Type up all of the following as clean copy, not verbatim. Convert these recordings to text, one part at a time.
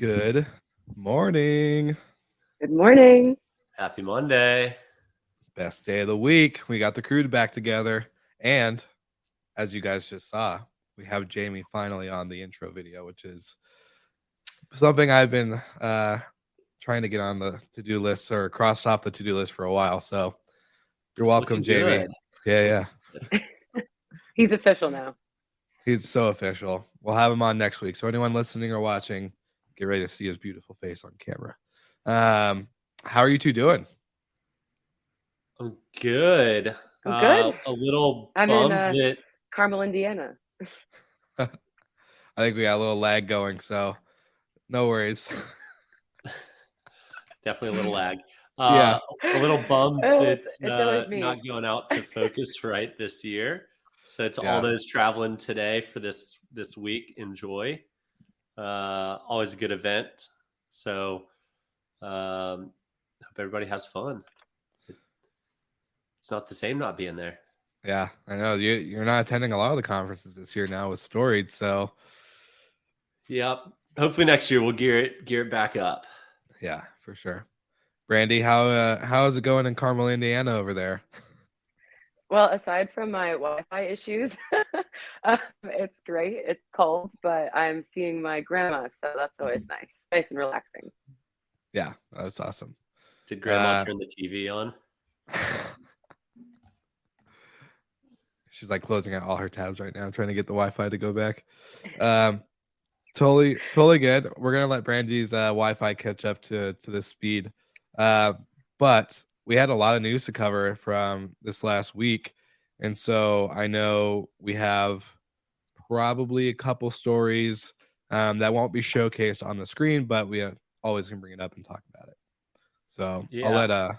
Good morning. Good morning. Happy Monday. Best day of the week. We got the crew back together. And as you guys just saw, we have Jamie finally on the intro video, which is something I've been trying to get on the to-do list or crossed off the to-do list for a while. So you're welcome, Jamie. Good. Yeah. He's official now. He's so official. We'll have him on next week. So anyone listening or watching, get ready to see his beautiful face on camera. How are you two doing? I'm good. I'm good. A little I'm bummed in that Carmel, Indiana. I think we got a little lag going, so no worries. definitely a little lag. Yeah. A little bummed It's that always me. not going out to Focus right this year. So it's Yeah. all those traveling today for this week. Enjoy. Always a good event. So hope everybody has fun. It's not the same not being there. Yeah, I know you're not attending a lot of the conferences this year now with Storied, so Yep. Hopefully next year we'll gear it back up. yeah, for sure. Brandy, how is it going in Carmel, Indiana over there? Well, aside from my Wi-Fi issues, it's great. It's cold, but I'm seeing my grandma, so that's always nice and relaxing. Yeah, that's awesome. Did Grandma turn the TV on? She's like closing out all her tabs right now, trying to get the Wi-Fi to go back. Totally good. We're gonna let Brandy's Wi-Fi catch up to this speed. But we had a lot of news to cover from this last week, and so I know we have probably a couple stories that won't be showcased on the screen, but we always can bring it up and talk about it. So yeah. I'll let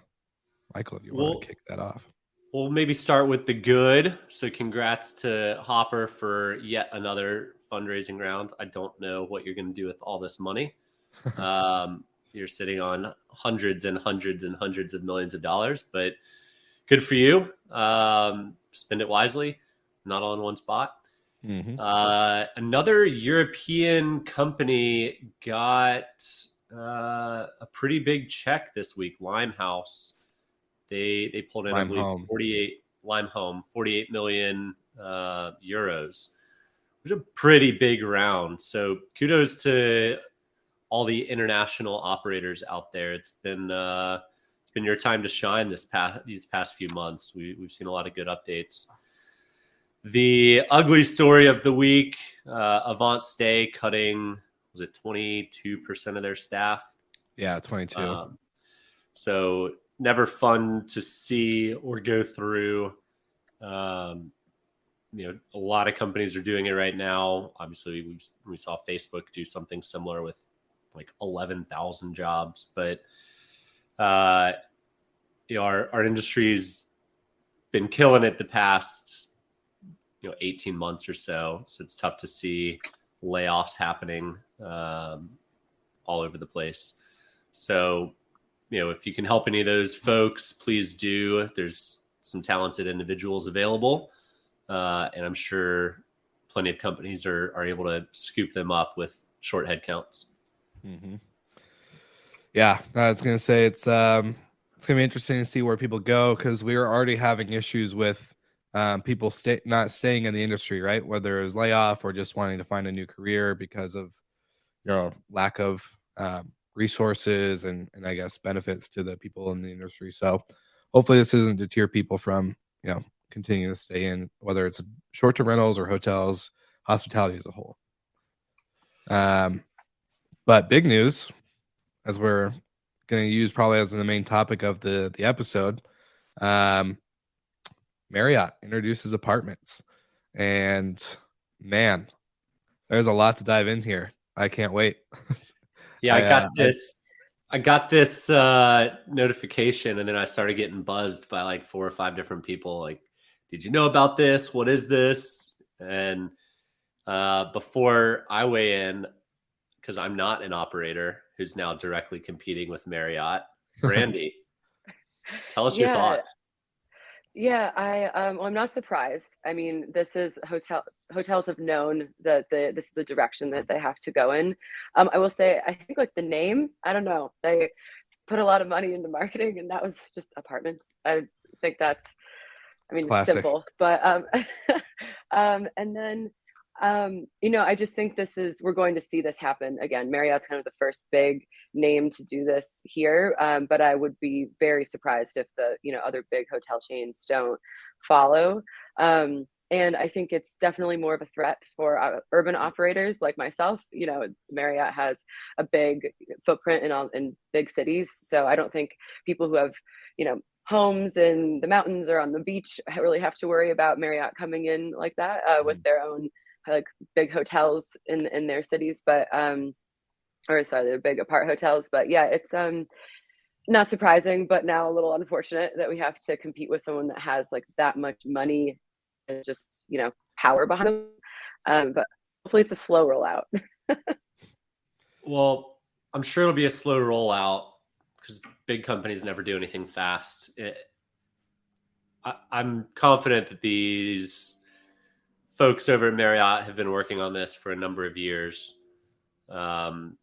Michael, if you want to kick that off. We'll maybe start with the good. So congrats to Hopper for yet another fundraising round. I don't know what you're going to do with all this money. You're sitting on hundreds and hundreds and hundreds of millions of dollars, but good for you. Spend it wisely, not all in one spot. Mm-hmm. Another European company got a pretty big check this week, Limehouse. They pulled in, I believe, 48 million euros, which is a pretty big round. So kudos to all the international operators out there. It's been your time to shine these past few months. We've seen a lot of good updates. The ugly story of the week: Avant Stay cutting, was it 22% of their staff? Yeah, 22. So never fun to see or go through. A lot of companies are doing it right now. Obviously, we saw Facebook do something similar with like 11,000 jobs, but our industry's been killing it the past 18 months or so. So it's tough to see layoffs happening all over the place. So if you can help any of those folks, please do. There's some talented individuals available, and I'm sure plenty of companies are able to scoop them up with short head counts. Mm-hmm. Yeah, I was gonna say it's gonna be interesting to see where people go, because we were already having issues with people not staying in the industry, right? Whether it was layoff or just wanting to find a new career because of lack of resources and I guess benefits to the people in the industry. So hopefully this isn't deter people from continuing to stay in, whether it's short-term rentals or hotels, hospitality as a whole. But big news, as we're going to use probably as the main topic of the episode, Marriott introduces apartments, and man, there's a lot to dive in here. I can't wait. Yeah, I got this notification, and then I started getting buzzed by like 4 or 5 different people. Like, did you know about this? What is this? And before I weigh in, because I'm not an operator who's now directly competing with Marriott, Brandy, tell us your thoughts. Yeah, well, I'm not surprised. I mean, this is hotels have known that this is the direction that they have to go in. I will say, I think like the name, I don't know, they put a lot of money into marketing, and that was just apartments. I think that's, I mean, it's Classic. simple, but and then I just think we're going to see this happen again. Marriott's kind of the first big name to do this here, but I would be very surprised if the other big hotel chains don't follow. And I think it's definitely more of a threat for urban operators like myself. Marriott has a big footprint in big cities, so I don't think people who have homes in the mountains or on the beach really have to worry about Marriott coming in like that with their own like big hotels in their cities, but or sorry, they're big apart hotels. But yeah, it's not surprising, but now a little unfortunate that we have to compete with someone that has like that much money and just power behind them. But hopefully it's a slow rollout. Well, I'm sure it'll be a slow rollout because big companies never do anything fast. I'm confident that these folks over at Marriott have been working on this for a number of years. Well,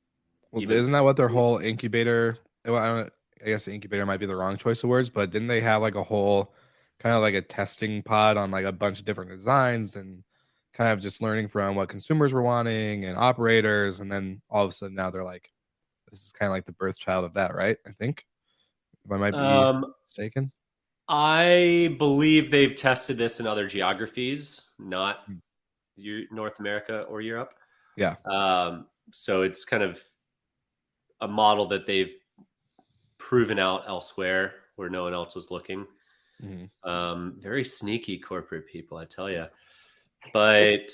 isn't that what their whole incubator? Well, I guess incubator might be the wrong choice of words, but didn't they have like a whole kind of like a testing pod on like a bunch of different designs and kind of just learning from what consumers were wanting and operators, and then all of a sudden now they're like, this is kind of like the birth child of that, right? I think, if I might be mistaken. I believe they've tested this in other geographies, not North America or Europe. Yeah. So it's kind of a model that they've proven out elsewhere where no one else was looking. Very sneaky corporate people, I tell you. But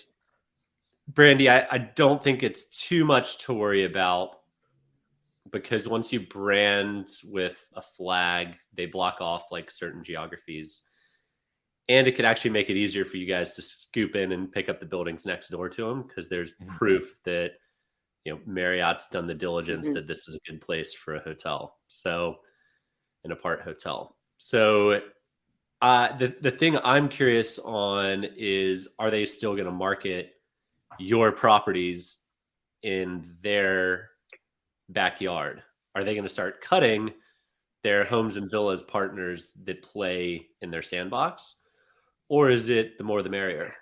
Brandy, I don't think it's too much to worry about, because once you brand with a flag, they block off like certain geographies. And it could actually make it easier for you guys to scoop in and pick up the buildings next door to them, because there's proof that Marriott's done the diligence that this is a good place for a hotel, so an apart hotel. So the thing I'm curious on is, are they still going to market your properties in their backyard? Are they going to start cutting their homes and villas partners that play in their sandbox, or is it the more the merrier?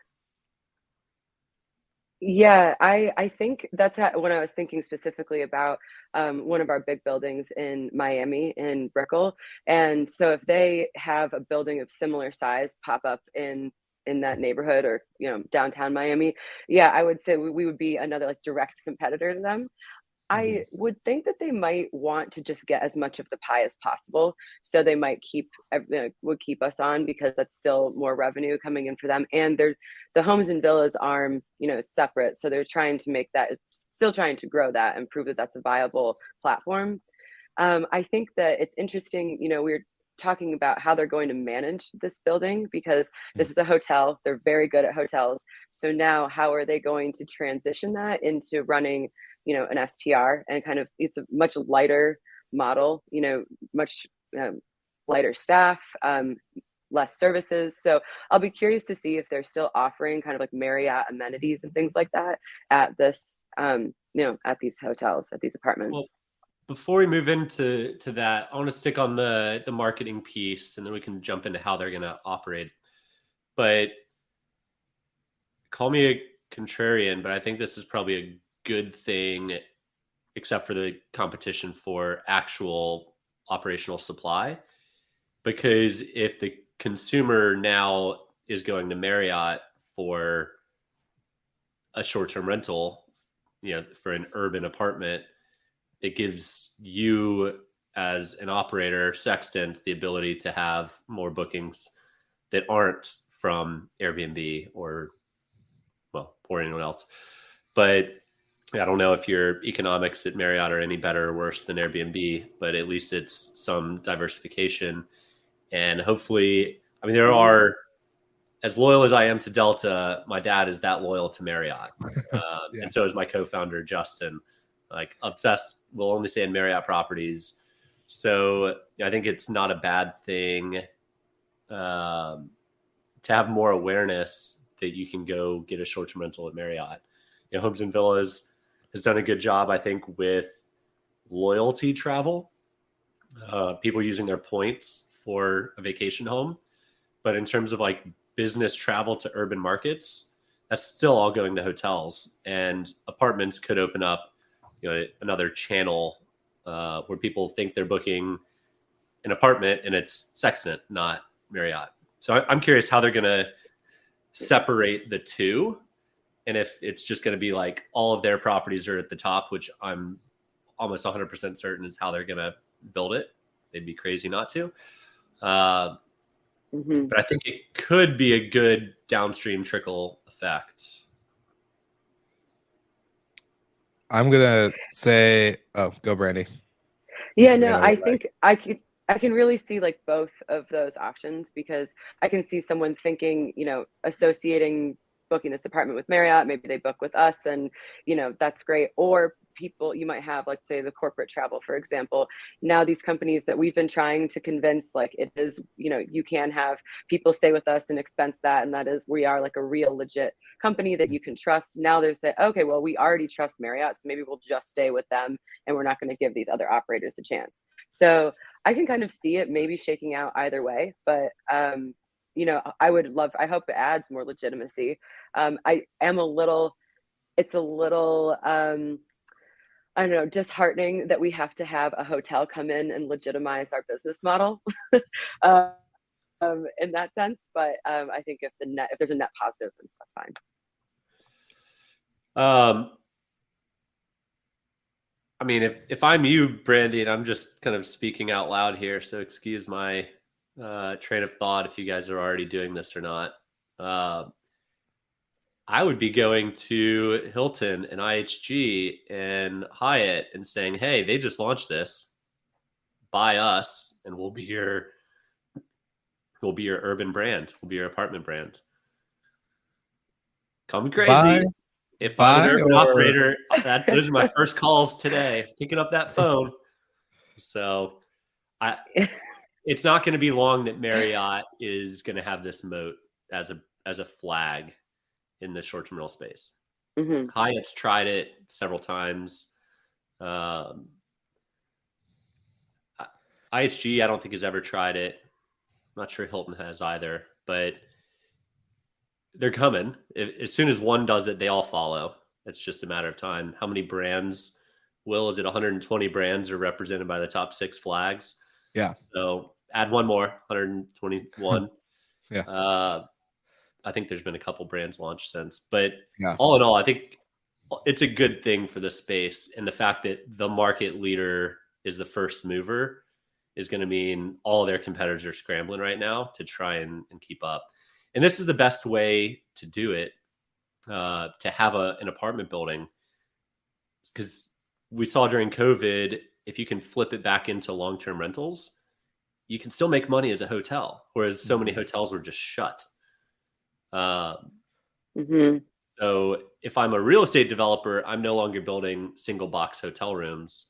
Yeah, I think that's when I was thinking specifically about one of our big buildings in Miami in Brickell. And so if they have a building of similar size pop up in that neighborhood or downtown Miami, yeah, I would say we would be another like direct competitor to them. I would think that they might want to just get as much of the pie as possible. So they might would keep us on, because that's still more revenue coming in for them. And the homes and villas arm, separate. So they're trying to make that, still trying to grow that and prove that that's a viable platform. I think that it's interesting, we're talking about how they're going to manage this building, because this is a hotel. They're very good at hotels. So now how are they going to transition that into running an STR, and kind of, it's a much lighter model, much lighter staff, less services. So I'll be curious to see if they're still offering kind of like Marriott amenities and things like that at this, at these hotels, at these apartments. Well, before we move into that, I want to stick on the marketing piece, and then we can jump into how they're going to operate. But call me a contrarian, but I think this is probably a good thing, except for the competition for actual operational supply. Because if the consumer now is going to Marriott for a short-term rental, for an urban apartment, it gives you as an operator, Sextant, the ability to have more bookings that aren't from Airbnb or anyone else. But I don't know if your economics at Marriott are any better or worse than Airbnb, but at least it's some diversification. And hopefully, there are, as loyal as I am to Delta, my dad is that loyal to Marriott. And so is my co-founder, Justin, like obsessed, will only stay in Marriott properties. So I think it's not a bad thing to have more awareness that you can go get a short-term rental at Marriott. Homes and Villas has done a good job, I think, with loyalty travel, people using their points for a vacation home. But in terms of like business travel to urban markets, that's still all going to hotels, and apartments could open up, another channel where people think they're booking an apartment and it's Sextant, not Marriott. So I'm curious how they're going to separate the two, and if it's just going to be like all of their properties are at the top, which I'm almost 100% certain is how they're going to build it. They'd be crazy not to. But I think it could be a good downstream trickle effect. I'm gonna say, oh, go Brandy. Yeah, no, I think I can really see like both of those options, because I can see someone thinking, associating booking this apartment with Marriott, maybe they book with us, and that's great. Or people, you might have, let's say, the corporate travel, for example. Now these companies that we've been trying to convince, like, it is, you can have people stay with us and expense that, and that is, we are like a real legit company that you can trust. Now they're saying, okay, well, we already trust Marriott, so maybe we'll just stay with them, and we're not going to give these other operators a chance. So I can kind of see it maybe shaking out either way, but I hope it adds more legitimacy. It's a little I don't know, disheartening that we have to have a hotel come in and legitimize our business model in that sense. But I think if there's a net positive, then that's fine. I mean, if I'm you, Brandy, and I'm just kind of speaking out loud here, so excuse my train of thought if you guys are already doing this or not. I would be going to Hilton and IHG and Hyatt and saying, hey, they just launched this. Buy us, and we'll be your urban brand. We'll be your apartment brand. Call me crazy. If I'm an urban operator, those are my first calls today, picking up that phone. So it's not going to be long that Marriott is going to have this moat as a flag in the short-term rental space. Hyatt's tried it several times. IHG, I don't think has ever tried it. I'm not sure Hilton has either, but they're coming. As soon as one does it, they all follow. It's just a matter of time. How many brands, Will? Is it 120 brands are represented by the top 6 flags? Yeah. So add one more, 121. Yeah. I think there's been a couple brands launched since, but all in all, I think it's a good thing for the space. And the fact that the market leader is the first mover is going to mean all their competitors are scrambling right now to try and keep up. And this is the best way to do it, to have an apartment building, because we saw during COVID, if you can flip it back into long-term rentals, you can still make money as a hotel, whereas so many hotels were just shut. So if I'm a real estate developer, I'm no longer building single box hotel rooms.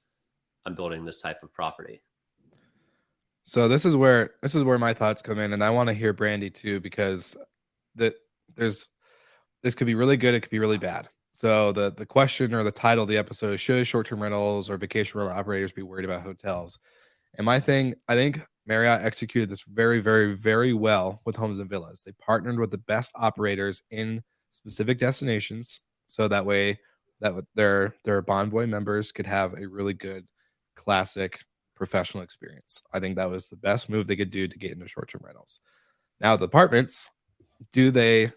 I'm building this type of property. So this is where my thoughts come in, and I want to hear Brandy too, because this could be really good, it could be really bad. So the question or the title of the episode is, should short-term rentals or vacation rental operators be worried about hotels? And I think Marriott executed this very, very, very well with Homes and Villas. They partnered with the best operators in specific destinations, so that way that their Bonvoy members could have a really good, classic, professional experience. I think that was the best move they could do to get into short-term rentals. Now, the apartments, do they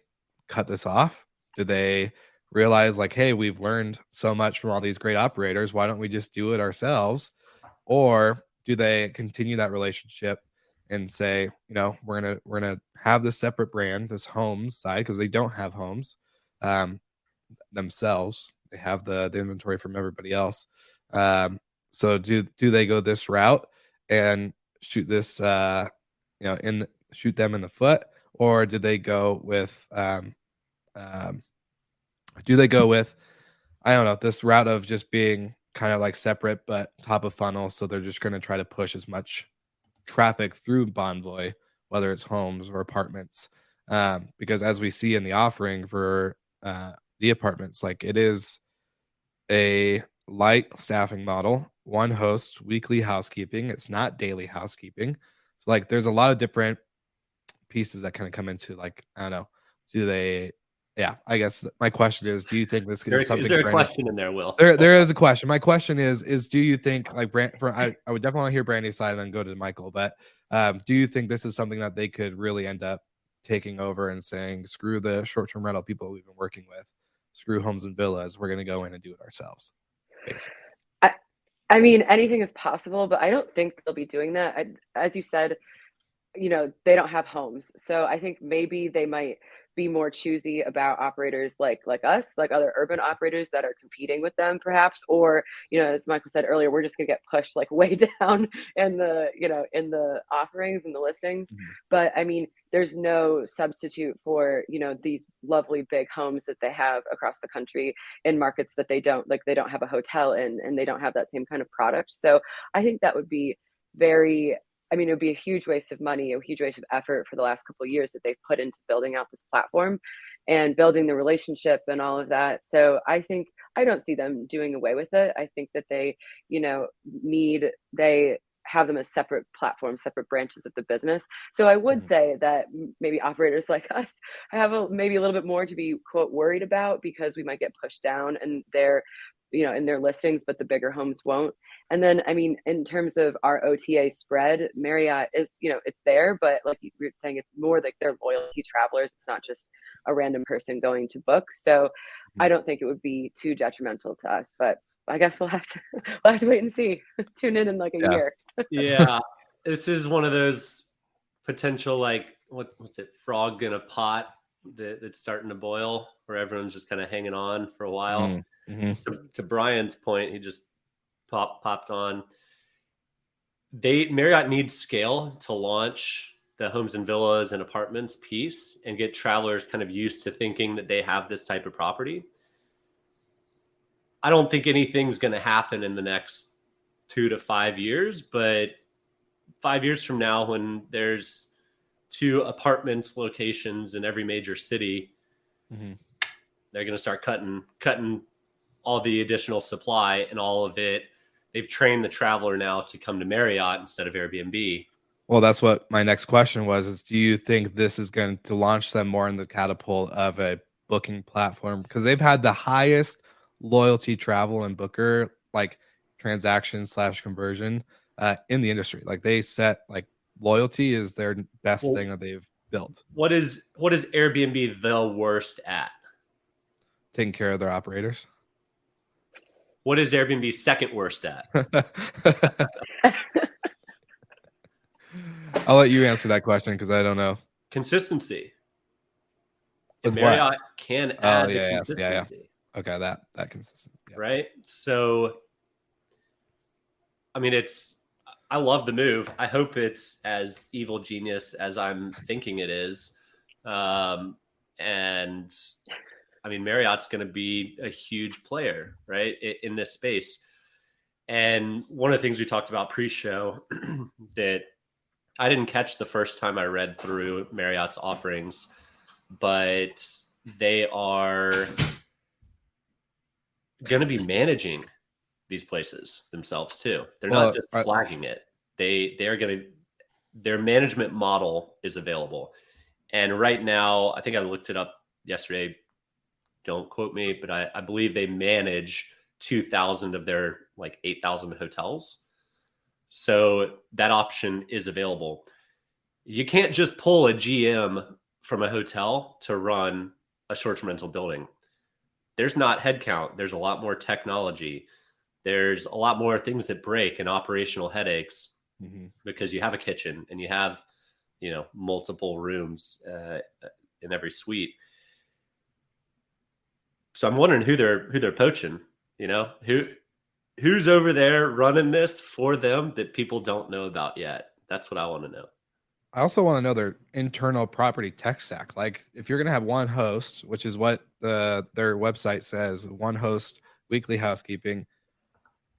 cut this off? Do they realize, like, hey, we've learned so much from all these great operators, why don't we just do it ourselves? Or do they continue that relationship and say, we're gonna have this separate brand, this homes side, because they don't have homes themselves. They have the inventory from everybody else. So do they go this route and shoot this, shoot them in the foot, or do they go with I don't know, this route of just being kind of like separate but top of funnel, so they're just going to try to push as much traffic through Bonvoy whether it's homes or apartments. Because as we see in the offering for the apartments, like it is a light staffing model, one host, weekly housekeeping. It's not daily housekeeping. So like there's a lot of different pieces that kind of come into, like, I don't know, do they, yeah, I guess my question is, do you think this is something Is there a Brandon, question in there, Will? there is a question. My question is do you think, like, I would definitely want to hear Brandy's side and then go to Michael, but do you think this is something that they could really end up taking over and saying, screw the short-term rental people we've been working with, screw homes and villas, we're going to go in and do it ourselves, basically? I mean, anything is possible, but I don't think they'll be doing that. As you said, they don't have homes. So I think maybe they might be more choosy about operators like us, like other urban operators that are competing with them perhaps, or, as Michael said earlier, we're just gonna get pushed like way down in the offerings and the listings. Mhm. But I mean, there's no substitute for, these lovely big homes that they have across the country in markets that they don't have a hotel in, and they don't have that same kind of product. So I think that would be it would be a huge waste of money, a huge waste of effort for the last couple of years that they've put into building out this platform and building the relationship and all of that. So I don't see them doing away with it. I think that they have them as separate platforms, separate branches of the business. So I would say that maybe operators like us have maybe a little bit more to be, quote, worried about, because we might get pushed down and in their listings, but the bigger homes won't. And then, I mean, in terms of our OTA spread, Marriott is, it's there, but like you were saying, it's more like they're loyalty travelers. It's not just a random person going to book. So I don't think it would be too detrimental to us, but I guess we'll have to wait and see. Tune in like a year. Yeah. This is one of those potential, like, what's it, frog in a pot that's starting to boil, where everyone's just kind of hanging on for a while. Mm-hmm. To Brian's point, he just popped on. Marriott needs scale to launch the homes and villas and apartments piece and get travelers kind of used to thinking that they have this type of property. I don't think anything's going to happen in the next 2 to 5 years, but 5 years from now, when there's 2 apartments locations in every major city, they're going to start cutting all the additional supply and all of it. They've trained the traveler now to come to Marriott instead of Airbnb. Well, that's what my next question was, is do you think this is going to launch them more in the catapult of a booking platform? Because they've had the highest loyalty travel and booker, like, transaction / conversion in the industry. Like, they set, like, loyalty is their best thing that they've built. What is Airbnb the worst at? Taking care of their operators. What is Airbnb second worst at? I'll let you answer that question because I don't know. Consistency. With Marriott what? can add consistency. Yeah. Okay, that consistent. Yeah. Right? So, I mean, I love the move. I hope it's as evil genius as I'm thinking it is. And I mean, Marriott's going to be a huge player, right, in this space. And one of the things we talked about pre-show that I didn't catch the first time I read through Marriott's offerings, but they are going to be managing these places themselves too. They're not just flagging it. Their management model is available. And right now, I think I looked it up yesterday. Don't quote me, but I believe they manage 2,000 of their 8,000 hotels. So that option is available. You can't just pull a GM from a hotel to run a short-term rental building. There's not headcount. There's a lot more technology. There's a lot more things that break and operational headaches because you have a kitchen and you have, multiple rooms in every suite. So I'm wondering who they're poaching. Who's over there running this for them that people don't know about yet. That's what I want to know. I also want to know their internal property tech stack. Like, if you're going to have one host, which is what their website says, one host, weekly housekeeping,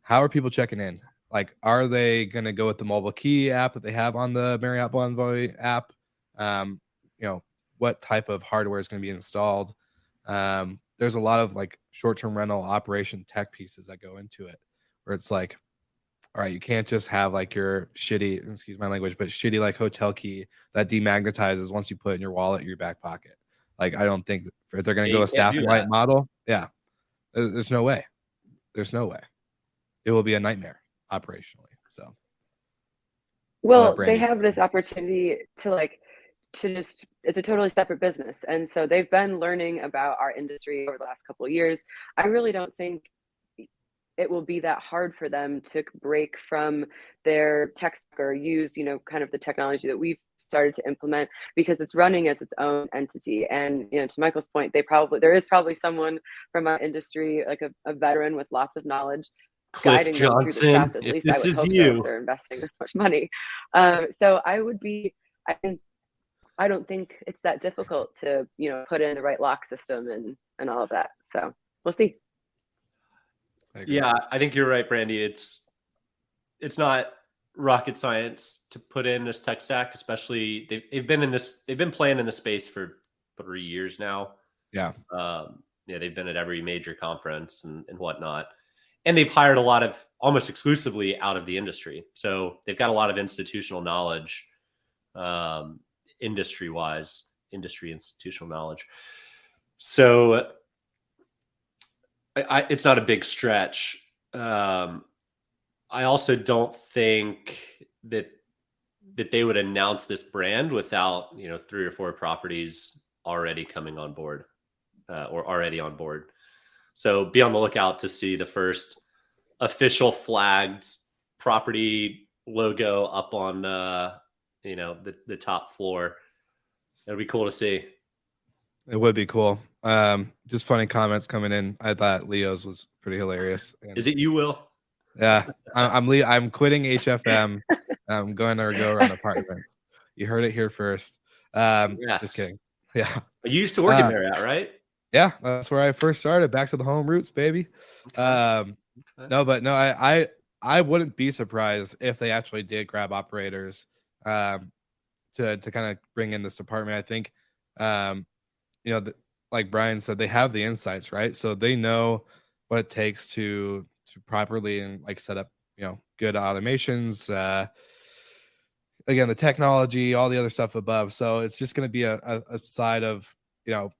how are people checking in? Like, are they going to go with the mobile key app that they have on the Marriott Bonvoy app? you know, what type of hardware is going to be installed. There's a lot of like short-term rental operation tech pieces that go into it, where it's like, all right, you can't just have like your shitty, excuse my language, but shitty like hotel key that demagnetizes once you put it in your wallet or your back pocket. Like, I don't think if they're going to Yeah, go you a can't staff do and light that. model, yeah, there's no way. There's no way. It will be a nightmare operationally. So, Well, they Brandy, have this opportunity to just, it's a totally separate business. And so they've been learning about our industry over the last couple of years. I really don't think it will be that hard for them to break from their tech stack or use, you know, kind of the technology that we've started to implement, because it's running as its own entity. And, you know, to Michael's point, there is probably someone from our industry, like a veteran with lots of knowledge, Cliff guiding them through this Johnson, process. At if least I this would is hope so, if you. they're investing this much money. So I think, I don't think it's that difficult to, you know, put in the right lock system and all of that. So we'll see. Yeah, I think you're right, Brandy. It's not rocket science to put in this tech stack, especially they've been playing in the space for 3 years now. Yeah. Yeah, they've been at every major conference and whatnot. And they've hired a lot of almost exclusively out of the industry. So they've got a lot of institutional knowledge, industry institutional knowledge. So it's not a big stretch. I also don't think that they would announce this brand without, you know, 3 or 4 properties already coming on board or already on board. So be on the lookout to see the first official flagged property logo up on, you know, the top floor. It'll be cool to see. It would be cool. Just funny comments coming in. I thought Leo's was pretty hilarious. And Is it you, Will? yeah, I'm quitting HFM. I'm going to go run apartments. You heard it here first. Yes. Just kidding. Yeah. You used to work at Marriott, right? Yeah, that's where I first started. Back to the home roots, baby. Okay. No, but no, I wouldn't be surprised if they actually did grab operators to kind of bring in this department. I think you know, like Brian said, they have the insights, right? So they know what it takes to properly and like set up, you know, good automations. Again, the technology, all the other stuff above. So it's just going to be a side of, you know,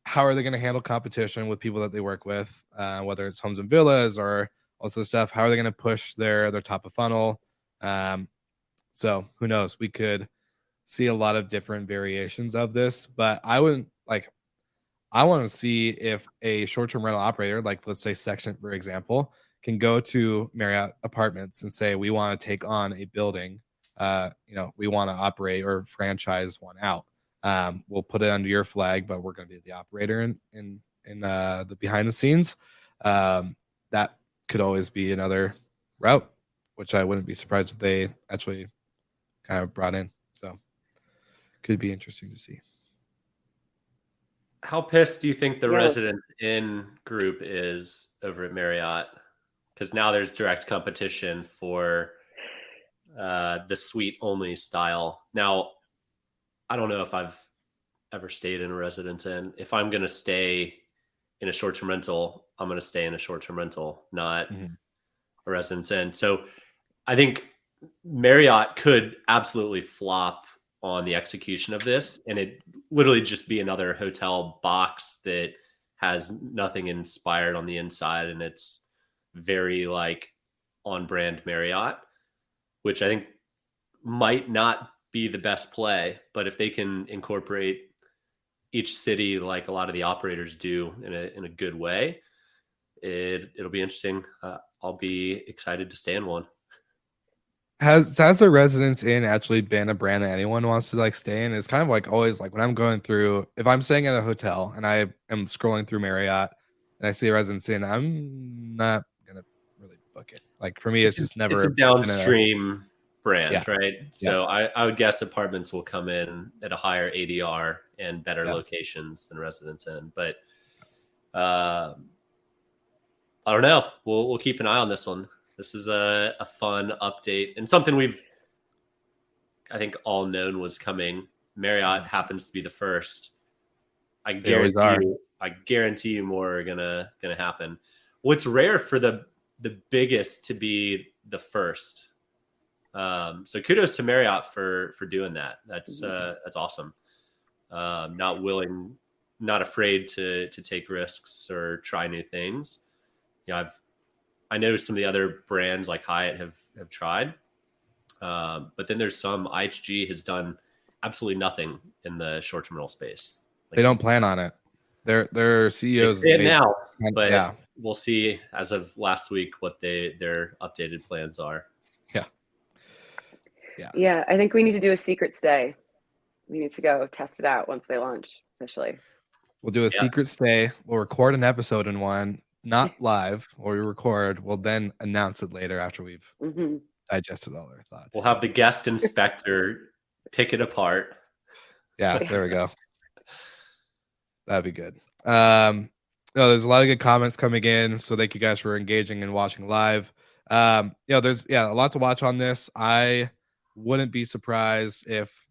how are they going to handle competition with people that they work with, whether it's homes and villas or also stuff. How are they going to push their top of funnel? So who knows? We could see a lot of different variations of this, but I wouldn't like. I want to see if a short-term rental operator, like let's say Section, for example, can go to Marriott Apartments and say, "We want to take on a building. You know, we want to operate or franchise one out. We'll put it under your flag, but we're going to be the operator in the behind the scenes." That could always be another route, which I wouldn't be surprised if they actually kind of brought in. So, could be interesting to see. How pissed do you think the Residence Inn group is over at Marriott? Because now there's direct competition for the suite only style. Now, I don't know if I've ever stayed in a Residence Inn. If I'm going to stay in a short-term rental, I'm going to stay in a short-term rental, not a Residence Inn. So I think Marriott could absolutely flop on the execution of this, and it literally just be another hotel box that has nothing inspired on the inside, and it's very like on brand Marriott, which I think might not be the best play. But if they can incorporate each city like a lot of the operators do in a good way, it'll be interesting. I'll be excited to stay in one. Has a Residence Inn actually been a brand that anyone wants to like stay in? It's kind of like always like when I'm going through, if I'm staying at a hotel and I am scrolling through Marriott and I see a Residence Inn, I'm not gonna really book it. Like for me, it's just never. It's a downstream brand, right? So I would guess apartments will come in at a higher ADR and better locations than Residence Inn, but I don't know. We'll keep an eye on this one. This is a fun update and something we've, I think, all known was coming. Marriott happens to be the first, I They always are. guarantee you more are gonna happen. What's rare for the biggest to be the first. So kudos to Marriott for doing that. That's awesome. Not afraid to take risks or try new things. I know some of the other brands like Hyatt have tried, but then there's some. IHG has done absolutely nothing in the short-term rental space. They don't plan on it. Their CEOs say it now, but yeah, we'll see as of last week what their updated plans are. Yeah. I think we need to do a secret stay. We need to go test it out once they launch officially. We'll do a secret stay. We'll record an episode in one, not live, or we record. We'll then announce it later after we've digested all our thoughts. We'll have the guest inspector pick it apart. Yeah, there we go. That'd be good. There's a lot of good comments coming in, so thank you guys for engaging and watching live. There's a lot to watch on this. I wouldn't be surprised if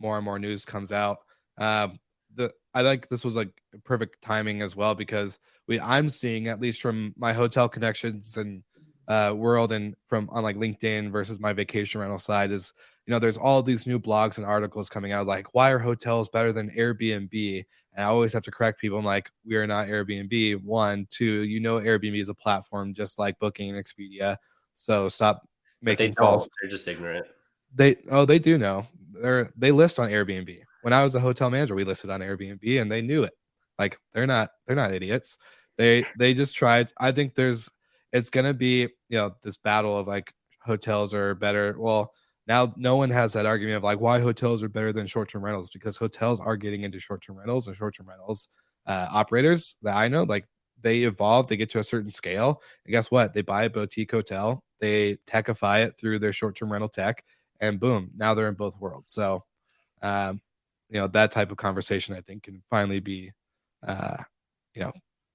more and more news comes out. I like this was like perfect timing as well, because I'm seeing, at least from my hotel connections and world and from on like LinkedIn versus my vacation rental side, is there's all these new blogs and articles coming out like, why are hotels better than Airbnb? And I always have to correct people. I'm like, we are not Airbnb. 1, 2, Airbnb is a platform just like Booking and Expedia. So stop making false. They're just ignorant. They do know. They list on Airbnb. When I was a hotel manager, we listed on Airbnb and they knew it. Like they're not idiots. They just tried. I think it's gonna be this battle of like hotels are better. Well, now no one has that argument of like why hotels are better than short-term rentals, because hotels are getting into short-term rentals, and short-term rentals operators that I know, like they evolve, they get to a certain scale, and guess what? They buy a boutique hotel, they techify it through their short-term rental tech, and boom, now they're in both worlds. So that type of conversation I think can finally be out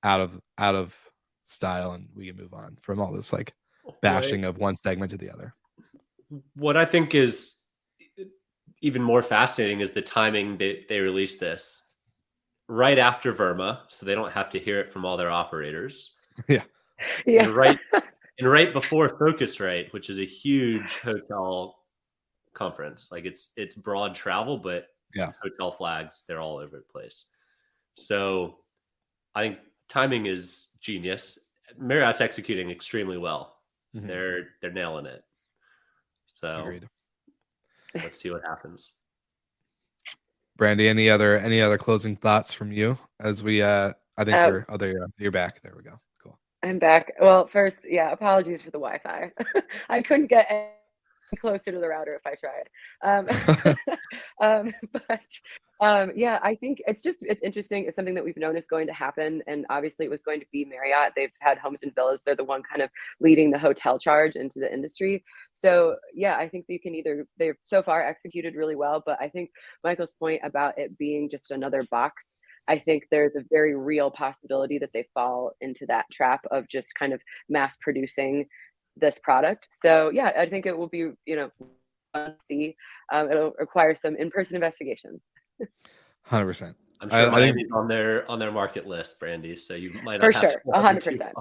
of style, and we can move on from all this like bashing of one segment to the other. What I think is even more fascinating is the timing they released this right after Verma, so they don't have to hear it from all their operators. Yeah. And right before Focusrite, which is a huge hotel conference. Like it's broad travel, but hotel flags, they're all over the place. So I think timing is genius. Marriott's executing extremely well. Mm-hmm. They're nailing it. So agreed. Let's see what happens. Brandy, any other closing thoughts from you as we I think you're back. There we go. Cool. I'm back. Well, first, apologies for the Wi-Fi. I couldn't get any closer to the router if I tried. I think it's interesting. It's something that we've known is going to happen, and obviously it was going to be Marriott. They've had Homes and Villas. They're the one kind of leading the hotel charge into the industry. So I think they've so far executed really well, but I think Michael's point about it being just another box, I think there's a very real possibility that they fall into that trap of just kind of mass producing this product. So I think it will be fun to see. It'll require some in-person investigation. 100%. I'm sure Miami's on their market list, Brandy. So you might not have to 100%.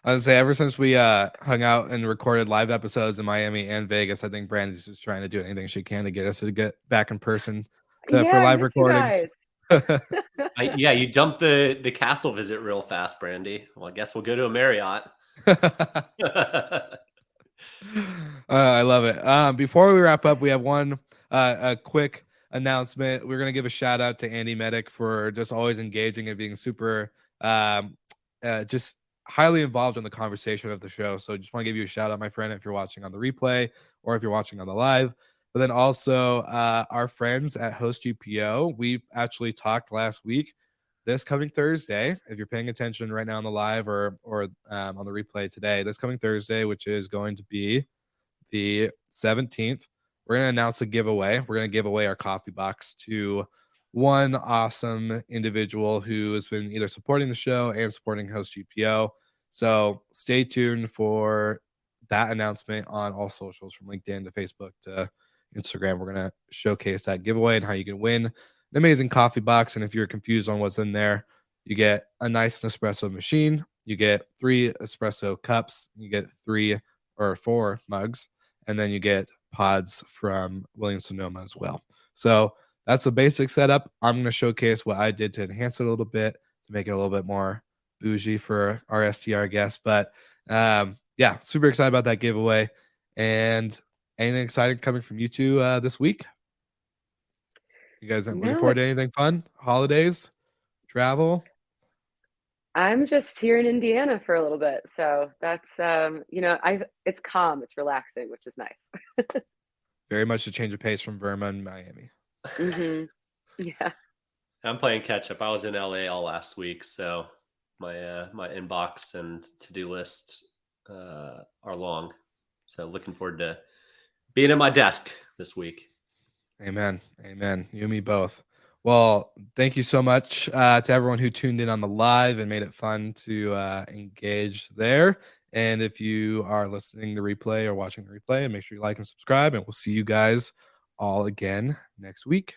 I was gonna say, ever since we hung out and recorded live episodes in Miami and Vegas, I think Brandy's just trying to do anything she can to get us to get back in person for live recordings. You dumped the castle visit real fast, Brandy. Well, I guess we'll go to a Marriott. I love it. Before we wrap up, we have one a quick announcement. We're gonna give a shout out to Andy Medic for just always engaging and being super just highly involved in the conversation of the show. So just want to give you a shout out, my friend, if you're watching on the replay or if you're watching on the live. But then also our friends at Host GPO, we actually talked last week. This coming Thursday, if you're paying attention right now on the live or on the replay today, this coming Thursday, which is going to be the 17th, we're going to announce a giveaway. We're going to give away our coffee box to one awesome individual who has been either supporting the show and supporting Host GPO. So stay tuned for that announcement on all socials, from LinkedIn to Facebook to Instagram, we're going to showcase that giveaway and how you can win an amazing coffee box. And if you're confused on what's in there, you get a nice Nespresso machine, you get 3 espresso cups, you get 3 or 4 mugs, and then you get pods from Williams Sonoma as well. So that's the basic setup. I'm going to showcase what I did to enhance it a little bit, to make it a little bit more bougie for our STR guests. But yeah, super excited about that giveaway. And anything exciting coming from you two this week? You guys looking forward to anything fun? Holidays? Travel? I'm just here in Indiana for a little bit. So that's it's calm, it's relaxing, which is nice. Very much a change of pace from Verma and Miami. Mm-hmm. Yeah. I'm playing catch up. I was in LA all last week, so my my inbox and to-do list are long. So looking forward to being at my desk this week. Amen. Amen. You and me both. Well, thank you so much to everyone who tuned in on the live and made it fun to engage there. And if you are listening to replay or watching the replay, make sure you like and subscribe, and we'll see you guys all again next week.